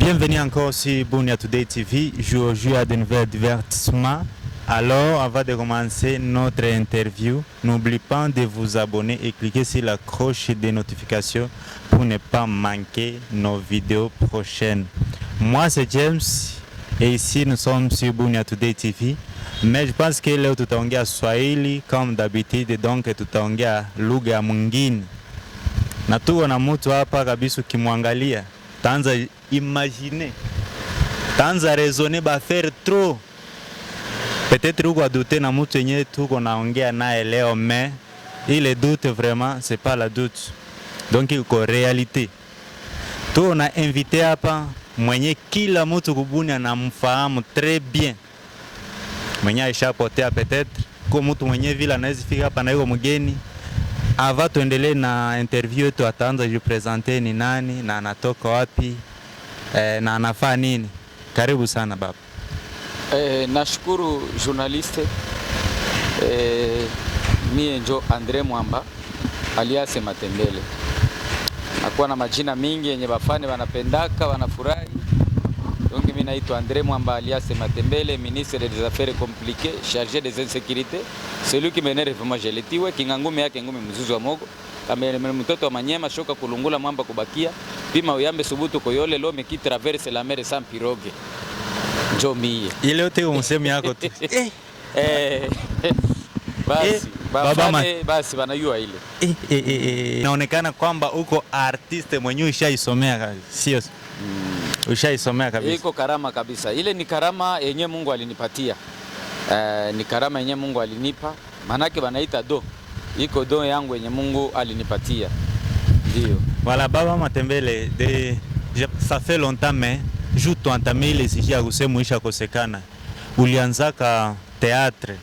Bienvenue encore sur Bunia Today TV. Aujourd'hui à de nouveaux divertissements. Alors, avant de commencer notre interview, n'oubliez pas de vous abonner et cliquer sur la cloche de notification pour ne pas manquer nos vidéos prochaines. Moi, c'est James et ici nous sommes sur Bunia Today TV. Mais je pense que leo tutaongea Swahili comme d'habitude, donc tutaongea lugha mwingine. Na tuko na mtu hapa kabisa, ukimwangalia taanza imaginer, taanza raisonner, ba faire trop. Peut-être uko douter na mtu yenyewe tuko naongea naye leo, mais ile doute vraiment c'est pas la doute, donc iko réalité. Tu na invité hapa mwenye kila mtu kubuni anamfahamu très bien, mwenye aishapotea peut-être kwa mtu mwenye vile anaweza fika hapa na yuko mgeni. Ava tuendelee na interview yetu, ataanza jipresenter ni nani na anatoka wapi na anafanya nini. Karibu sana baba. Nashukuru journaliste. Mie njo Andre Mwamba alias Matembele. Nakuwa na majina mingi yenye bafane wanapendaka wanafurahi. Donc mimi naitwa Andre Mwamba alias Matembele, ministre des affaires compliquées, chargé des insécurités, celui qui mène réforme jeletiwe kingangume yake ngumi mzuzu wa mogo kama mtoto wa Manyema shoka kulungula mwamba kubakia pima uyambe subutu koyole lo meki traverse la mer sans pirogue. Njo mie Ile yote umsemi yako tu. Basi basi wanajua ile. Inaonekana kwamba uko artiste mwenyewe ushaisomea, sio? Ushaisomea kabisa. Iko karama kabisa. Ile ni karama yenye Mungu alinipatia. Ni karama yenye Mungu alinipa. Manake wanaita do. Iko do yangu yenye Mungu alinipatia. Ndio. Voilà baba Matembele, ça fait longtemps mais joue tu entamé ile sijia kusema isha kosekana. Ulianzaka théâtre.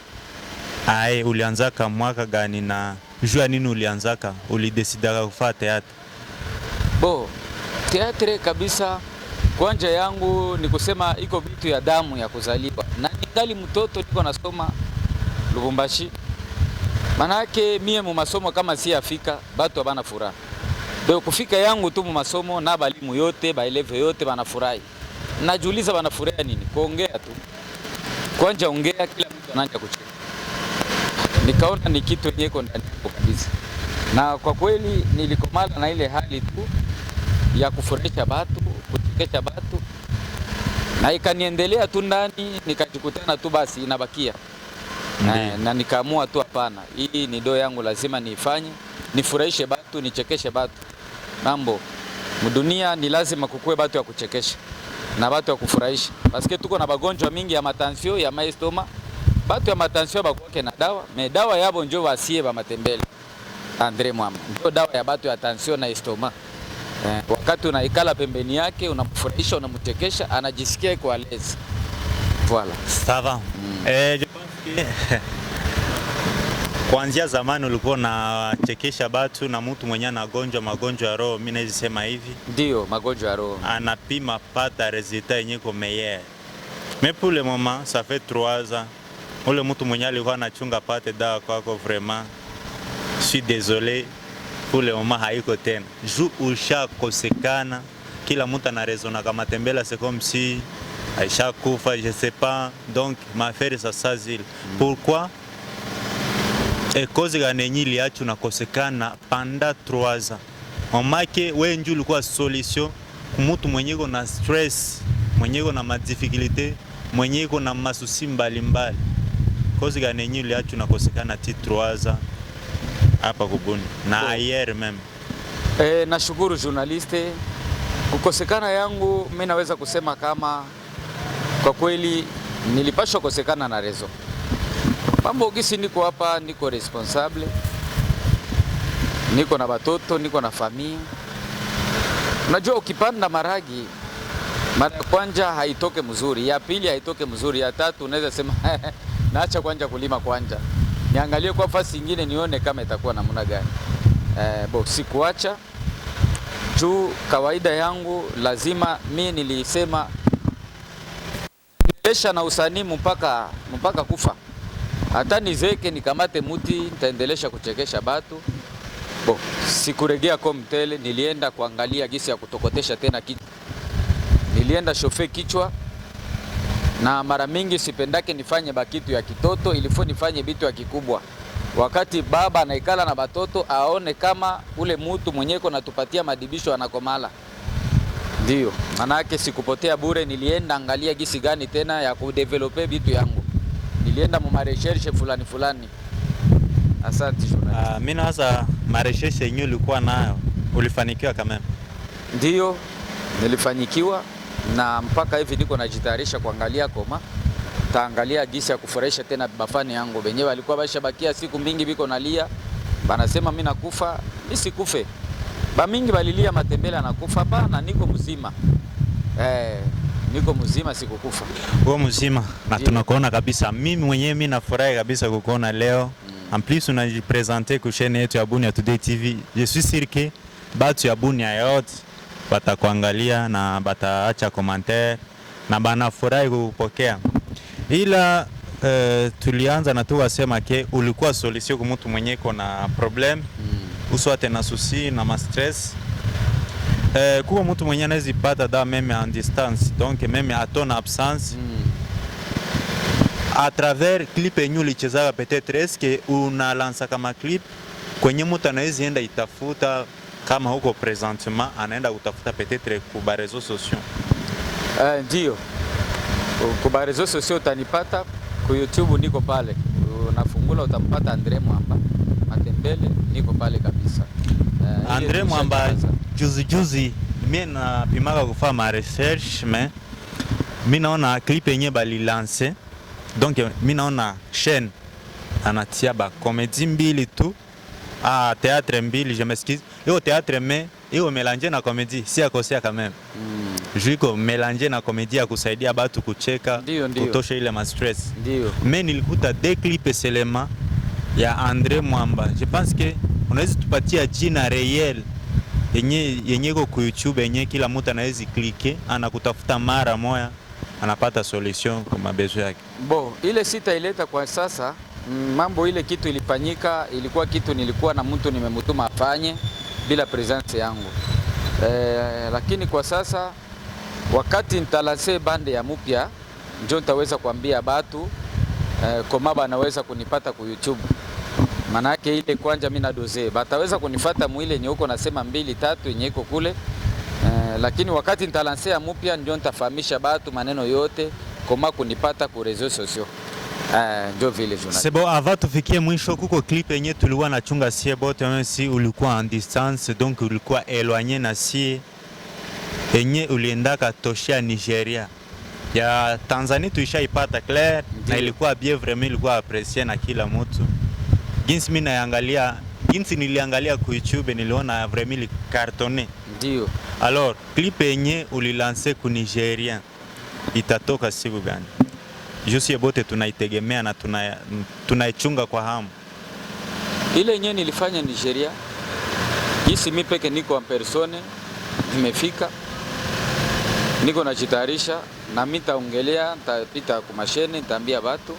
Ulianzaka mwaka gani na jua nini ulianzaka? Ulidecidaka kufanya théâtre? Bo, théâtre kabisa. Kwanja yangu ni kusema iko vitu ya damu ya kuzaliwa. Na ningali mtoto niko nasoma Lubumbashi. Manake mie mu masomo kama si afika batu abana furaha. Ndio kufika yangu tu mu masomo na balimu yote, baeleve yote banafurahi. Najiuliza banafurahi nini? Kuongea tu. Kwanja ongea kila mtu anaanza kucheka. Nikaona ni kitu yenye iko ndani kabisa. Na kwa kweli nilikomala na ile hali tu ya kufurahisha batu, kuchekesha batu, na ikaniendelea tu ndani, nikajikutana tu basi inabakia. Na nikaamua tu hapana, hii ni do yangu, lazima niifanye, nifurahishe batu, nichekeshe batu. Mambo mdunia ni lazima kukue batu ya kuchekesha na batu ya kufurahisha, paske tuko na bagonjwa mingi ya matansio ya maestoma. Batu ya matansio bakwake na dawa, me dawa yabo njo wasie ba Matembele Andre Mwamba, njo dawa ya batu ya tansio na estoma. Wakati unaikala pembeni yake, unamfurahisha, unamchekesha, anajisikia kwa lezi. Voilà. Ça va. Je pense que kuanzia zamani ulikuwa na chekesha batu na mtu mwenye anagonjwa magonjwa ya roho, mimi naweza sema hivi. Ndio, magonjwa ya roho. Anapima pata resultat yenye ko meilleur. Mais pour le moment, ça fait 3 ans. Ule mtu mwenye alikuwa anachunga pate dawa kwako, vraiment je suis désolé. Pour le moment haiko tena. Jou usha kosekana, kila mtu anarezona kama Matembele, c'est comme si aisha kufa, je sais pas. Donc ma faire ça sazil. Pourquoi? Et cause ganenyi liachu na kosekana pendant 3 ans. On make wenju ulikuwa solution kumutu mwenye ko na stress, mwenye ko na madifficulté, mwenye ko na masusi mbalimbali. Cause ganenyi liachu na kosekana ti 3 ans. Hapa kubuni na ayer meme. Nashukuru journaliste. Kukosekana yangu mimi naweza kusema kama kwa kweli nilipashwa kosekana na rezo. Mambo gisi niko hapa, niko responsable. Niko na batoto, niko na familia. Unajua ukipanda maragi, mara ya kwanza haitoke mzuri, ya pili haitoke mzuri, ya tatu unaweza sema naacha kwanza kulima kwanza. Niangalie kwa fasi nyingine nione kama itakuwa namna gani. Sikuacha juu kawaida yangu lazima mimi nilisema niendelesha na usanii mpaka kufa. Hata nizeke nikamate muti nitaendelesha kuchekesha batu. Sikuregea kwa mtele, nilienda kuangalia gisi ya kutokotesha tena kitu. nilienda shofe kichwa, na mara mingi sipendake nifanye bakitu ya kitoto, ilifo nifanye bitu ya kikubwa. Wakati baba anaikala na batoto aone kama ule mutu mwenyeko natupatia madibisho anakomala. Ndio manake sikupotea bure, nilienda angalia gisi gani tena ya kudevelope bitu yangu, nilienda mu recherche fulani fulani. Asante journalist. Mimi naanza marecherche yenyewe ulikuwa nayo, ulifanikiwa kama? Ndio nilifanikiwa, na mpaka hivi niko najitayarisha kuangalia koma taangalia gisi ya kufurahisha tena bafani yangu. Benyewe walikuwa bashabakia siku mingi biko nalia, banasema mimi nakufa, mimi sikufe. Ba mingi balilia Matembele anakufa, hapana, niko mzima. Niko mzima, sikukufa. Wewe mzima na tunakuona kabisa. Mimi mwenyewe mimi nafurahi kabisa kukuona leo. En plus unajipresenter kwa chaîne yetu ya Bunia Today TV. Je suis sûr que batu ya Bunia yote batakuangalia na bataacha commentaire na banafurahi kukupokea. Ila tulianza na tuwasema ke ulikuwa solution kwa mtu mwenye na problem uswate na souci na stress. Kwa mtu mwenye anaweza pata da meme en distance, donc meme à ton absence. À travers clip yenyu lichezaga peut-être est-ce que una lança kama clip kwenye mtu anaweza enda itafuta kama huko présentement anaenda utafuta peut-être kwa réseaux sociaux? Ndio. Kwa réseaux sociaux utanipata, kwa YouTube niko pale. Unafungula utampata Andre Mwamba Matembele, niko pale kabisa. Andre Mwamba juzi mimi na pimaka kufanya ma research, mais mimi naona clip yenye bali lancer. Donc mimi naona chaîne anatia ba comédie mbili tu, théâtre mbili, je m'excuse. Yo théâtre mais yo mélanger na comédie, si akosea quand même. Juiko mélanger na comédie ya kusaidia batu kucheka, kutosha ile ma stress. Ndio. Mais nilikuta deux clips seulement ya Andre Mwamba. Je pense que unaweza tupatia jina réel yenye kwa YouTube yenye kila mtu anaweza cliquer, anakutafuta mara moja, anapata solution kwa mabezo yake. Ile sita ileta kwa sasa mambo, ile kitu ilifanyika, ilikuwa kitu nilikuwa na mtu nimemutuma afanye bila presence yangu. Lakini kwa sasa wakati nitalanse bande ya mupya ndio nitaweza kuambia batu koma banaweza kunipata ku YouTube. Manake ile kwanja mimi na doze bataweza kunifata mwile yenye huko nasema 2 3 yenye iko kule. Lakini wakati nitalanse ya mupya ndio nitafahamisha batu maneno yote koma kunipata ku réseaux sociaux. Ndio vile journaliste. C'est bon, avant tufikie mwisho kuko clip yenye tulikuwa na chunga sie bote, même si ulikuwa en distance, donc ulikuwa éloigné na sie, yenye uliendaka toshia Nigeria. Ya Tanzania tuishaipata clair na ilikuwa bien, vraiment ilikuwa apprécié na kila mtu. Jinsi mimi naangalia, jinsi niliangalia ku YouTube niliona vraiment li cartonné. Ndio. Alors, clip yenye ulilancer ku Nigeria itatoka siku gani? Josie bote tunaitegemea na tunaichunga kwa hamu. Ile yenyewe nilifanya Nigeria, jinsi mimi peke niko en persone, nimefika, niko najitayarisha na mimi nitaongelea, nitapita kwa mashine, nitaambia watu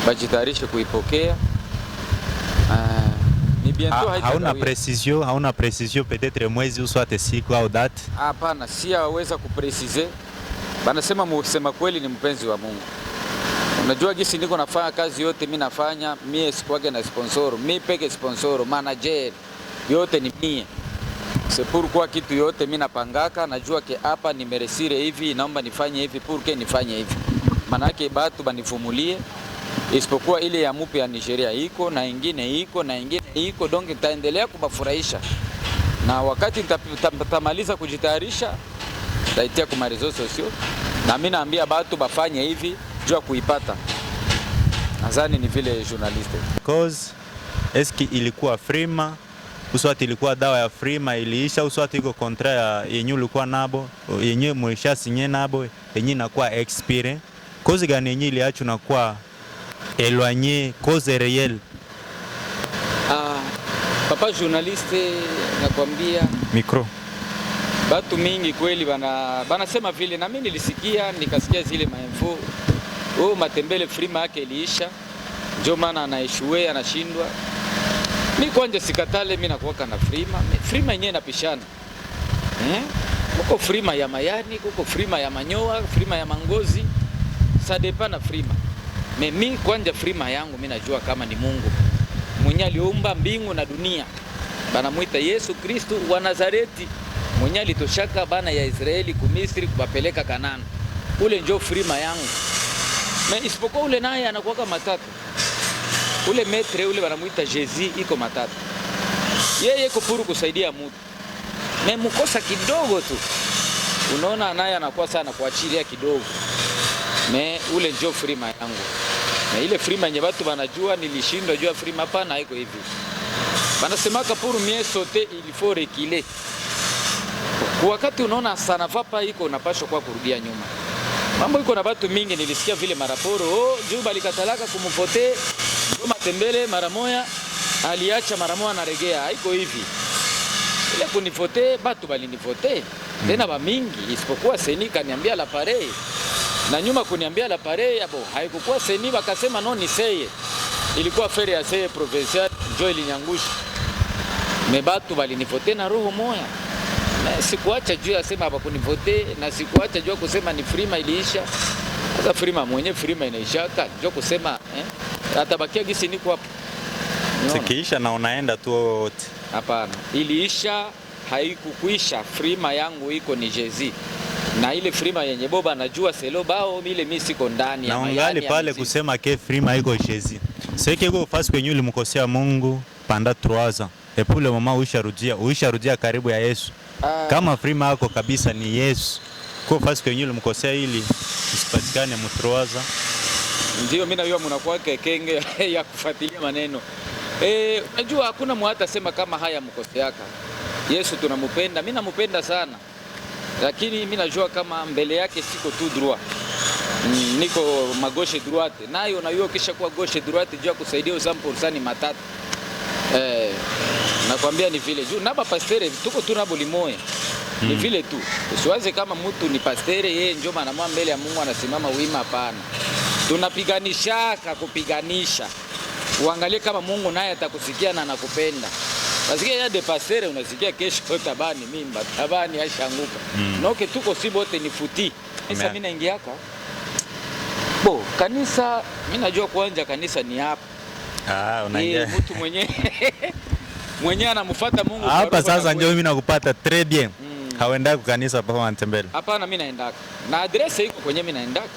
bajitayarishe kuipokea. Ni bientôt hauna precision peut-être mwezi uswate siku au date? Hapana, siaweza kupreciser. Banasema musema kweli ni mpenzi wa Mungu. Unajua gisi niko nafanya kazi yote mimi nafanya, mie sikuage na sponsor, mimi peke sponsor, manager, yote ni mie. C'est pourquoi kitu yote mimi napangaka, najua ke hapa nimeresire hivi, naomba nifanye hivi pourque nifanye hivi. Manake batu banivumulie, isipokuwa ile ya mupi ya Nigeria iko na ingine iko na ingine iko, donc nitaendelea kubafurahisha. Na wakati nitamaliza kujitayarisha, nitaitia kwa réseaux sociaux na mimi naambia batu bafanye hivi jua kuipata. Nadhani ni vile journaliste. Cause eski ilikuwa frima, uswati ilikuwa dawa ya frima iliisha, uswati iko contrat ya yenye ulikuwa nabo, yenye mwisha sinye nabo, yenye inakuwa expire. Cause gani yenye iliacho nakuwa éloigné, cause réelle? Papa journaliste, nakwambia micro. Batu mingi kweli banasema vile, na mimi nilisikia nikasikia zile mainfo. Matembele frima yake iliisha, ndio maana anaishue anashindwa. Mimi kwanje sikatale, mimi nakuwaka na frima yenyewe napishana. Kuko frima ya mayani, kuko frima ya manyoa, frima ya mangozi, sadepana frima. Mimi kwanja frima yangu mimi najua kama ni Mungu mwenye aliumba mbingu na dunia. Banamuita Yesu Kristo wa Nazareti mwenye alitoshaka bana ya Israeli ku Misri kubapeleka Kanani. Ule njo frima yangu. Isipokuwa ule naye anakuwa matatu. Ule metre ule banamuita Jezi iko matatu. Yeye kupuru kusaidia mtu. Mukosa kidogo tu. Unaona naye anakuwa sana kuachilia kidogo. Ule njo frima yangu. Na ile frima yenye watu wanajua nilishindwa jua frima pana haiko hivi. Banasemaka pour mieux sauter il faut reculer. Kwa wakati unaona sana vapa iko unapaswa kwa kurudia nyuma. Mambo iko na watu mingi nilisikia vile maraporo, juu balikatalaka kumvote, ndio Matembele mara moja aliacha mara moja anaregea. Haiko hivi. Ile kunivote batu balinivote. Tena ba mingi isipokuwa Seni kaniambia la pare. Na nyuma kuniambia la pare yabo haikukuwa Seni wakasema no ni seye. Ilikuwa fere ya seye provincial ndio ilinyangusha. Mebatu balinivote na roho moya. Na sikuacha juu ya sema hapa kunivote na sikuacha juu kusema ni frima iliisha. Sasa frima mwenye frima inaishaka juu kusema atabakia gisi niko hapa. Sikiisha na unaenda tu wote. Hapana. Iliisha haikukuisha frima yangu iko ni Jezi. Na ile frima yenye boba najua selo bao ile mimi siko ndani ya mayani. Na ungali pale kusema ke frima iko Jezi. Seke go fasi kwenye ulimkosea Mungu panda 3 ans. Epule mama uisharudia karibu ya Yesu. Kama frima yako kabisa ni Yesu. Kwa fasi kwenye ulimkosea ili usipatikane mtroaza. Ndio mimi najua mnakuwa kenge ya kufuatilia maneno. Najua hakuna mwata sema kama haya mkoseaka. Yesu tunamupenda, mimi namupenda sana. Lakini mimi najua kama mbele yake siko tu droit. Niko magoshe droite. Nayo unajua kisha kuwa gauche droite jua kusaidia usampulsani matatu. Nakwambia ni vile juu naba pastere tuko tu nabo limoya. Ni vile tu. Usiwaze kama mtu ni pastere yeye njoo manamwa mbele ya Mungu anasimama wima, hapana. Tunapiganishaka kupiganisha. Uangalie kama Mungu naye atakusikia na anakupenda. Basikia ya de pastere unasikia kesho tabani mimba, tabani ashanguka. Noke tuko si bote ni futi. Sasa mimi naingiaka. Kanisa mimi najua kuanja kanisa ni hapa. Unaingia. Mtu mwenye anamfuata Mungu hapa sasa ndio mimi nakupata très bien. Hauenda kwa kanisa hapa Matembele? Hapana, mimi naendaka. Na address iko kwenye mimi naendaka.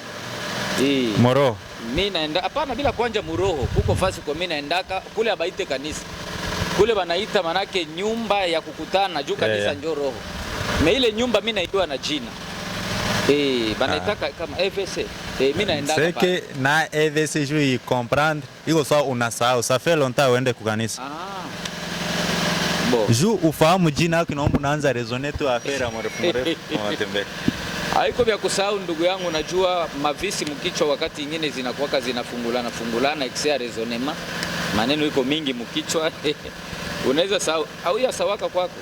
Moro. Mimi naenda hapana bila kuanja Muroho. Huko fasi kwa mimi naendaka kule abaite kanisa. Kule banaita manake nyumba ya kukutana juu kanisa ndio roho. Na ile nyumba mimi naitwa na jina. Banaitaka kama EVC. Mimi naendaka pale. C'est que na EVC juu y comprendre. Iko sawa unasahau. Ça fait longtemps uende kwa kanisa. Juu ufahamu jina yako naomba unaanza raisonner tu affaire mrefu Matembele. Haiko vya kusahau ndugu yangu, najua mavisi mkichwa wakati nyingine zinakuwa zinafungulana ikisia raisonnement. Maneno iko mingi mkichwa. Unaweza sahau au ya sawaka kwako.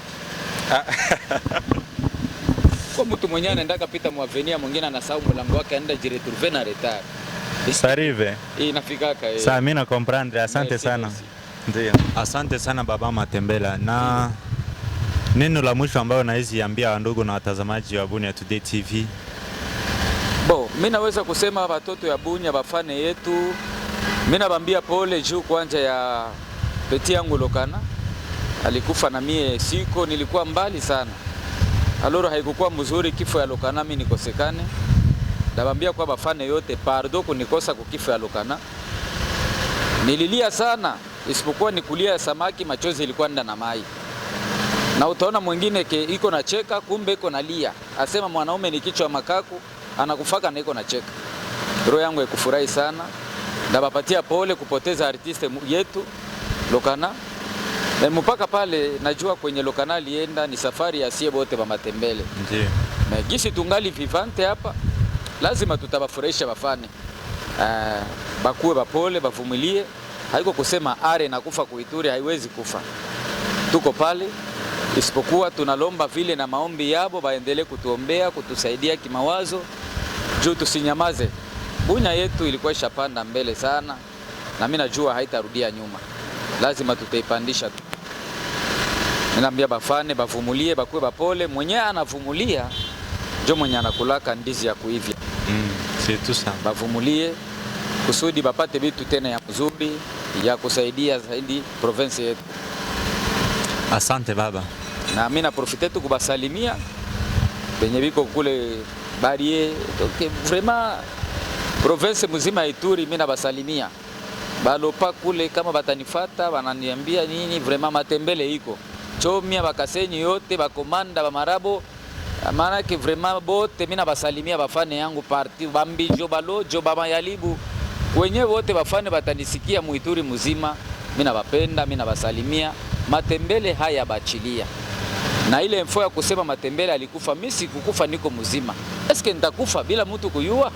Kwa mtu mwenyewe anaenda kapita mwavenia mwingine anasahau mlango wake anaenda jiretrouver na retard. Sarive. Inafikaka hiyo. Sasa mimi na comprendre. Asante sana. Ndio. Asante sana baba Matembele. Na neno la mwisho ambao naweza ambia ndugu na watazamaji wa Bunia Today TV. Mimi naweza kusema watoto ya Bunia bafane yetu. Mimi nabambia pole juu kwanja ya peti yangu Lokana. Alikufa na mie siko nilikuwa mbali sana. Aloro haikukuwa mzuri kifo ya Lokana mimi nikosekane. Nabambia kwa bafane yote pardon kunikosa kukifo ya Lokana. Nililia sana isipokuwa nikulia samaki machozi ilikuwa nda na mai. Na utaona mwingine iko na cheka kumbe iko na lia. Asema mwanaume ni kichwa makaku anakufaka na iko na cheka. Roho yangu ikufurahi sana. Ndabapatia pole kupoteza artiste yetu Lokana. Na mpaka pale najua kwenye Lokana alienda ni safari ya sie bote ba Matembele. Ndiyo. Na gisi tungali vivante hapa lazima tutabafurahisha bafane. Bakuwe bapole bavumilie. Haiko kusema are na kufa kuituri haiwezi kufa. Tuko pale isipokuwa tunalomba vile na maombi yabo baendelee kutuombea kutusaidia kimawazo juu tusinyamaze. Bunya yetu ilikuwa ishapanda mbele sana na mimi najua haitarudia nyuma. Lazima tutaipandisha tu. Ninaambia bafane bavumulie, bakwe bapole, mwenye anavumulia ndio mwenye anakulaka ndizi ya kuivya. C'est tout ça. Bavumulie kusudi bapate vitu tena ya mzuri ya kusaidia zaidi province yetu. Asante baba. Na mimi na profite tu kubasalimia benye biko kule Barie, donc vraiment province mzima ya Ituri mimi nabasalimia. Balopa kule kama batanifata wananiambia nini, vraiment matembele iko. Chomia bakasenyi yote bakomanda ba marabo, maana yake vraiment bote mimi nabasalimia bafane yangu parti bambi jobalo jobama yalibu. Wenyewe wote bafane batanisikia Muituri mzima, mimi nabapenda, mimi nabasalimia. Matembele haya bachilia. Na ile info ya kusema matembele alikufa, mimi sikukufa, niko mzima. Eske nitakufa bila mtu kuyua?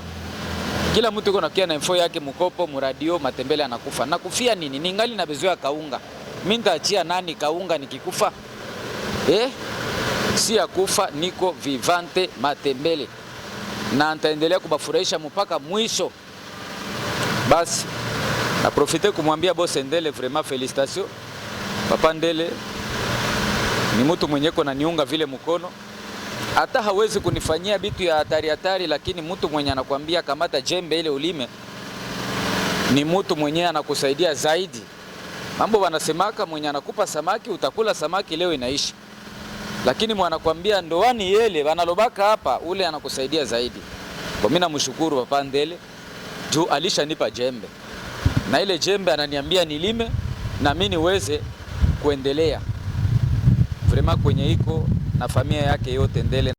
Kila mtu yuko nakia na info yake mkopo, muradio, matembele anakufa. Nakufia nini? Ningali na bezoea kaunga. Mimi nitaachia nani kaunga nikikufa? Si ya kufa, niko vivante matembele. Na nitaendelea kubafurahisha mpaka mwisho. Basi na profite kumwambia boss Ndele, vraiment félicitations. Papa Ndele ni mtu mwenye na niunga vile mkono. Hata hawezi kunifanyia bitu ya hatari, lakini mtu mwenye anakuambia kamata jembe ile ulime, ni mtu mwenye anakusaidia zaidi. Mambo wanasemaka mwenye anakupa samaki utakula samaki leo inaishi. Lakini mwanakuambia ndoani yele wanalobaka hapa, ule anakusaidia zaidi. Kwa mimi namshukuru Papa Ndele juu alishanipa jembe. Na ile jembe ananiambia nilime na mimi niweze kuendelea. Vraiment kwenye iko na familia yake yote Ndele